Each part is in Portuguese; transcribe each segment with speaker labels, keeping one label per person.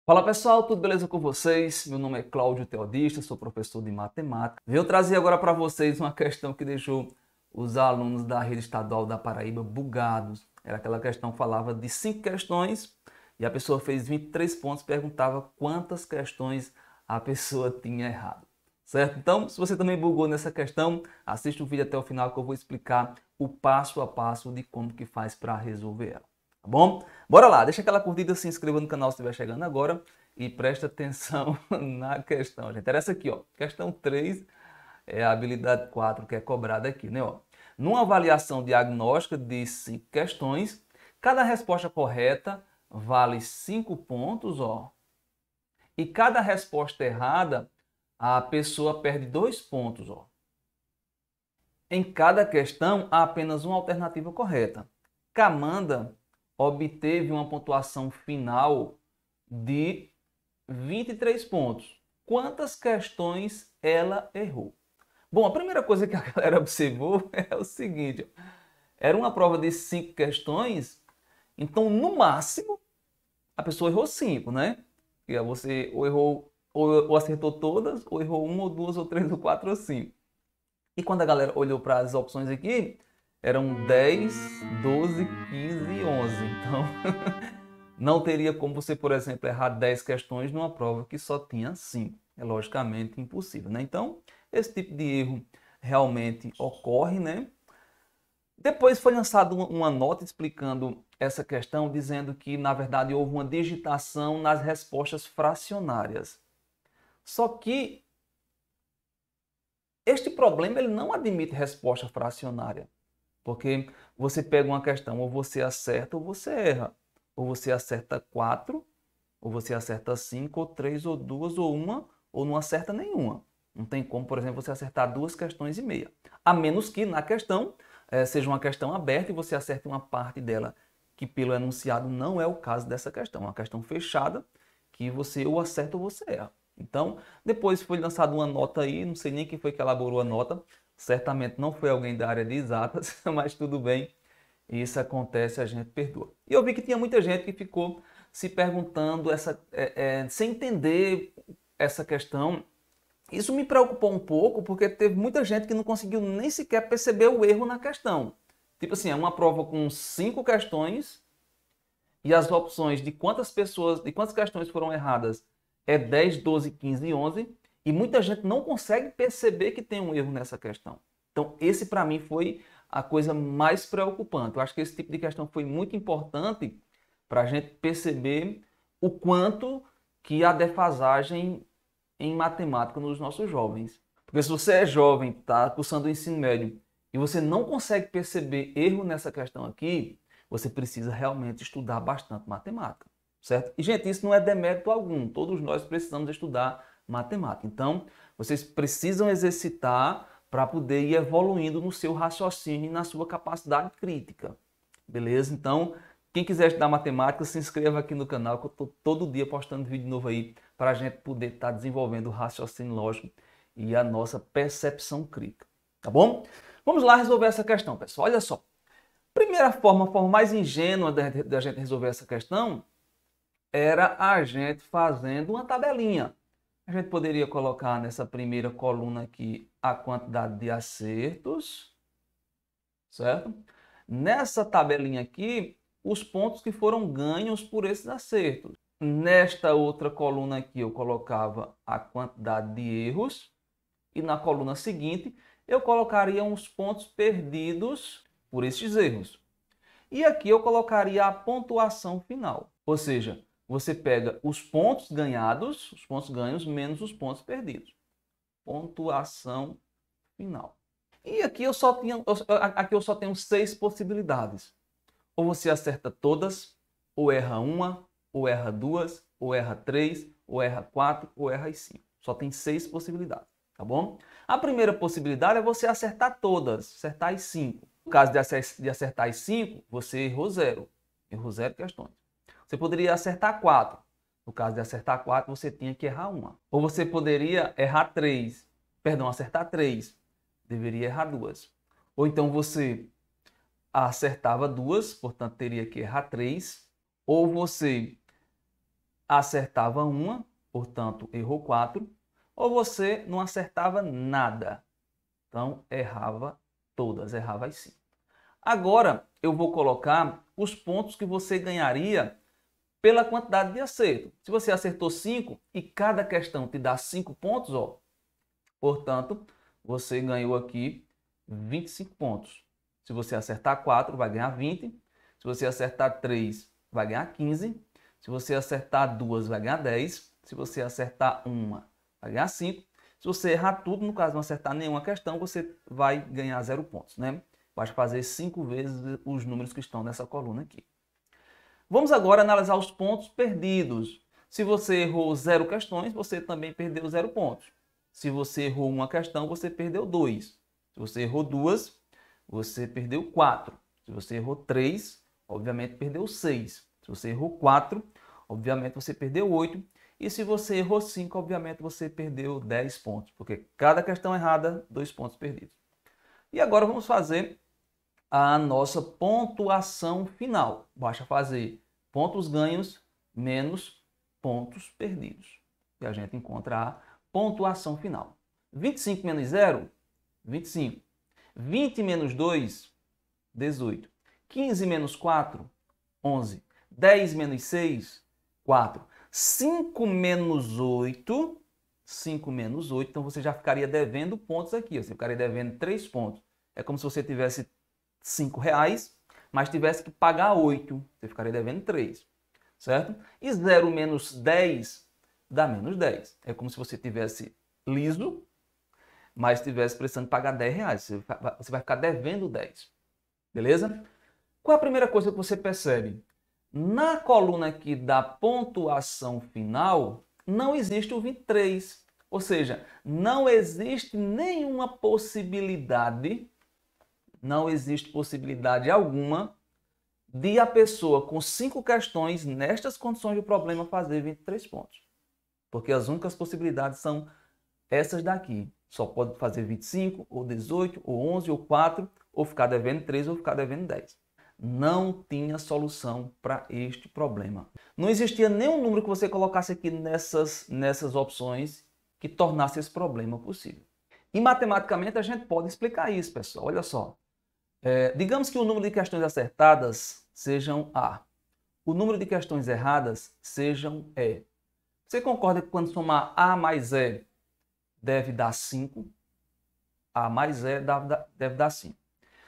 Speaker 1: Fala pessoal, tudo beleza com vocês? Meu nome é Cláudio Teodista, sou professor de matemática. Venho trazer agora para vocês uma questão que deixou os alunos da rede estadual da Paraíba bugados. Era aquela questão que falava de 5 questões e a pessoa fez 23 pontos e perguntava quantas questões a pessoa tinha errado. Certo? Então, se você também bugou nessa questão, assista o vídeo até o final que eu vou explicar o passo a passo de como que faz para resolver ela. Tá bom? Bora lá, deixa aquela curtida, se inscreva no canal se estiver chegando agora e presta atenção na questão, gente. Era essa aqui, ó. Questão 3 é a habilidade 4 que é cobrada aqui, né? Ó. Numa avaliação diagnóstica de 5 questões, cada resposta correta vale 5 pontos, ó. E cada resposta errada, a pessoa perde 2 pontos, ó. Em cada questão, há apenas uma alternativa correta. Camanda obteve uma pontuação final de 23 pontos. Quantas questões ela errou? Bom, a primeira coisa que a galera observou é o seguinte: era uma prova de 5 questões, então no máximo a pessoa errou 5, né? E aí você ou errou, ou acertou todas, ou errou uma, ou duas, ou três, ou quatro, ou 5. E quando a galera olhou para as opções aqui, eram 10, 12, 15 e 11. Então, não teria como você, por exemplo, errar 10 questões numa prova que só tinha 5. É logicamente impossível, né? Então, esse tipo de erro realmente ocorre, né? Depois foi lançada uma nota explicando essa questão, dizendo que, na verdade, houve uma digitação nas respostas fracionárias. Só que este problema ele não admite resposta fracionária. Porque você pega uma questão, ou você acerta ou você erra. Ou você acerta 4, ou você acerta 5, ou 3, ou 2, ou uma, ou não acerta nenhuma. Não tem como, por exemplo, você acertar 2 questões e meia. A menos que na questão seja uma questão aberta e você acerte uma parte dela, que pelo enunciado não é o caso dessa questão. É uma questão fechada, que você ou acerta ou você erra. Então, depois foi lançada uma nota aí, não sei nem quem foi que elaborou a nota, certamente não foi alguém da área de exatas, mas tudo bem, isso acontece, a gente perdoa. E eu vi que tinha muita gente que ficou se perguntando, sem entender essa questão. Isso me preocupou um pouco, porque teve muita gente que não conseguiu nem sequer perceber o erro na questão. Tipo assim, é uma prova com 5 questões e as opções de quantas pessoas, de quantas questões foram erradas é 10, 12, 15 e 11, e muita gente não consegue perceber que tem um erro nessa questão. Então, esse para mim foi a coisa mais preocupante. Eu acho que esse tipo de questão foi muito importante para a gente perceber o quanto que há defasagem em matemática nos nossos jovens. Porque se você é jovem, está cursando o ensino médio, e você não consegue perceber erro nessa questão aqui, você precisa realmente estudar bastante matemática, certo? E, gente, isso não é demérito algum. Todos nós precisamos estudar matemática. Então, vocês precisam exercitar para poder ir evoluindo no seu raciocínio e na sua capacidade crítica. Beleza? Então, quem quiser estudar matemática, se inscreva aqui no canal, que eu estou todo dia postando vídeo novo aí para a gente poder estar desenvolvendo o raciocínio lógico e a nossa percepção crítica. Tá bom? Vamos lá resolver essa questão, pessoal. Olha só. Primeira forma, a forma mais ingênua da gente resolver essa questão era a gente fazendo uma tabelinha. A gente poderia colocar nessa primeira coluna aqui a quantidade de acertos, certo? Nessa tabelinha aqui, os pontos que foram ganhos por esses acertos. Nesta outra coluna aqui, eu colocava a quantidade de erros. E na coluna seguinte, eu colocaria os pontos perdidos por esses erros. E aqui eu colocaria a pontuação final. Ou seja, você pega os pontos ganhados, os pontos ganhos, menos os pontos perdidos. Pontuação final. E aqui eu só tenho 6 possibilidades. Ou você acerta todas, ou erra uma, ou erra duas, ou erra três, ou erra quatro, ou erra as 5. Só tem 6 possibilidades, tá bom? A primeira possibilidade é você acertar todas, acertar as 5. No caso de acertar as 5, você errou 0. Errou 0 questões. Você poderia acertar 4. No caso de acertar 4, você tinha que errar uma. Ou você poderia errar 3. Perdão, acertar 3. Deveria errar 2. Ou então você acertava 2, portanto teria que errar 3. Ou você acertava uma, portanto, errou 4, ou você não acertava nada. Então, errava todas, errava as 5. Agora, eu vou colocar os pontos que você ganharia pela quantidade de acerto. Se você acertou 5 e cada questão te dá 5 pontos, ó, portanto, você ganhou aqui 25 pontos. Se você acertar 4, vai ganhar 20. Se você acertar 3, vai ganhar 15. Se você acertar 2, vai ganhar 10. Se você acertar uma, vai ganhar 5. Se você errar tudo, no caso não acertar nenhuma questão, você vai ganhar 0 pontos, né? Basta fazer 5 vezes os números que estão nessa coluna aqui. Vamos agora analisar os pontos perdidos. Se você errou 0 questões, você também perdeu 0 pontos. Se você errou uma questão, você perdeu 2. Se você errou 2, você perdeu 4. Se você errou 3, obviamente perdeu 6. Se você errou 4, obviamente você perdeu 8. E se você errou 5, obviamente você perdeu 10 pontos, porque cada questão errada, 2 pontos perdidos. E agora vamos fazer a nossa pontuação final. Basta fazer pontos ganhos menos pontos perdidos. E a gente encontra a pontuação final. 25 menos 0, 25. 20 menos 2, 18. 15 menos 4, 11. 10 menos 6, 4. 5 menos 8, 5 menos 8, então você já ficaria devendo pontos aqui. Você ficaria devendo 3 pontos. É como se você tivesse R$5, mas tivesse que pagar 8. Você ficaria devendo 3, certo? E 0 menos 10 dá menos 10. É como se você tivesse liso, mas estivesse precisando pagar R$10. Você vai ficar devendo 10. Beleza? Qual a primeira coisa que você percebe? Na coluna aqui da pontuação final, não existe o 23. Ou seja, não existe nenhuma possibilidade, não existe possibilidade alguma de a pessoa com 5 questões nestas condições do problema fazer 23 pontos. Porque as únicas possibilidades são essas daqui. Só pode fazer 25, ou 18, ou 11, ou 4, ou ficar devendo 3, ou ficar devendo 10. Não tinha solução para este problema. Não existia nenhum número que você colocasse aqui nessas opções que tornasse esse problema possível. E matematicamente a gente pode explicar isso, pessoal. Olha só. Digamos que o número de questões acertadas sejam A. O número de questões erradas sejam E. Você concorda que quando somar A mais E deve dar 5? A mais E deve dar 5.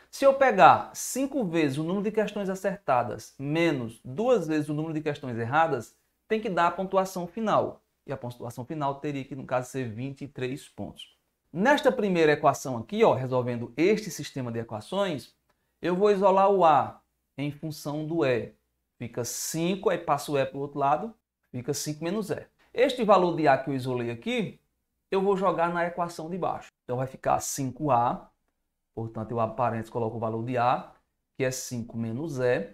Speaker 1: Se eu pegar 5 vezes o número de questões acertadas menos 2 vezes o número de questões erradas, tem que dar a pontuação final. E a pontuação final teria que, no caso, ser 23 pontos. Nesta primeira equação aqui, ó, resolvendo este sistema de equações, eu vou isolar o A em função do E. Fica 5, aí passo o E para o outro lado, fica 5 menos E. Este valor de A que eu isolei aqui, eu vou jogar na equação de baixo. Então vai ficar 5A. Portanto, eu abro parênteses, coloco o valor de A, que é 5 menos E,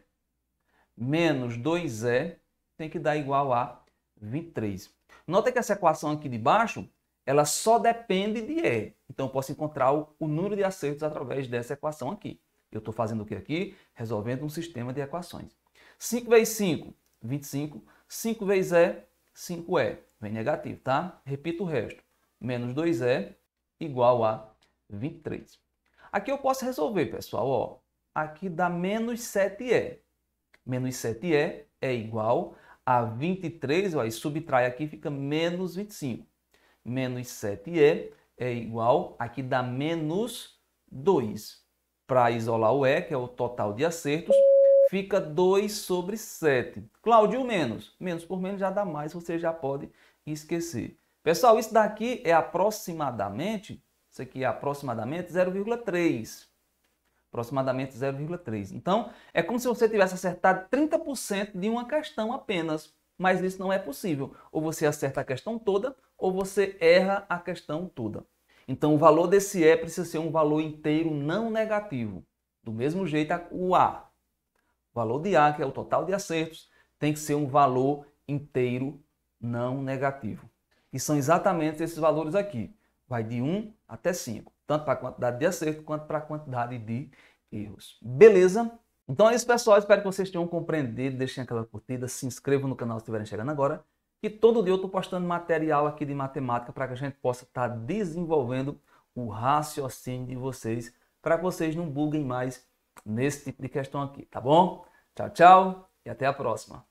Speaker 1: menos 2E, tem que dar igual a 23. Nota que essa equação aqui de baixo, ela só depende de E. Então, eu posso encontrar o número de acertos através dessa equação aqui. Eu estou fazendo o que aqui? Resolvendo um sistema de equações. 5 vezes 5, 25. 5 vezes E, 5E. Vem negativo, tá? Repito o resto. Menos 2E igual a 23. Aqui eu posso resolver, pessoal. Ó, aqui dá menos 7E. Menos 7E é igual a 23. Ó, e subtrai aqui, fica menos 25. Menos 7E é igual, aqui dá menos 2. Para isolar o E, que é o total de acertos, fica 2 sobre 7. Cláudio, menos. Menos por menos já dá mais, você já pode esquecer. Pessoal, isso daqui é aproximadamente... Isso aqui é aproximadamente 0,3. Aproximadamente 0,3. Então, é como se você tivesse acertado 30% de uma questão apenas. Mas isso não é possível. Ou você acerta a questão toda, ou você erra a questão toda. Então, o valor desse E precisa ser um valor inteiro não negativo. Do mesmo jeito, o A. O valor de A, que é o total de acertos, tem que ser um valor inteiro não negativo. E são exatamente esses valores aqui. Vai de 1 até 5, tanto para a quantidade de acerto quanto para a quantidade de erros. Beleza? Então é isso, pessoal. Espero que vocês tenham compreendido. Deixem aquela curtida, se inscrevam no canal se estiverem chegando agora que todo dia eu estou postando material aqui de matemática para que a gente possa estar desenvolvendo o raciocínio de vocês, para que vocês não buguem mais nesse tipo de questão aqui, tá bom? Tchau, tchau e até a próxima.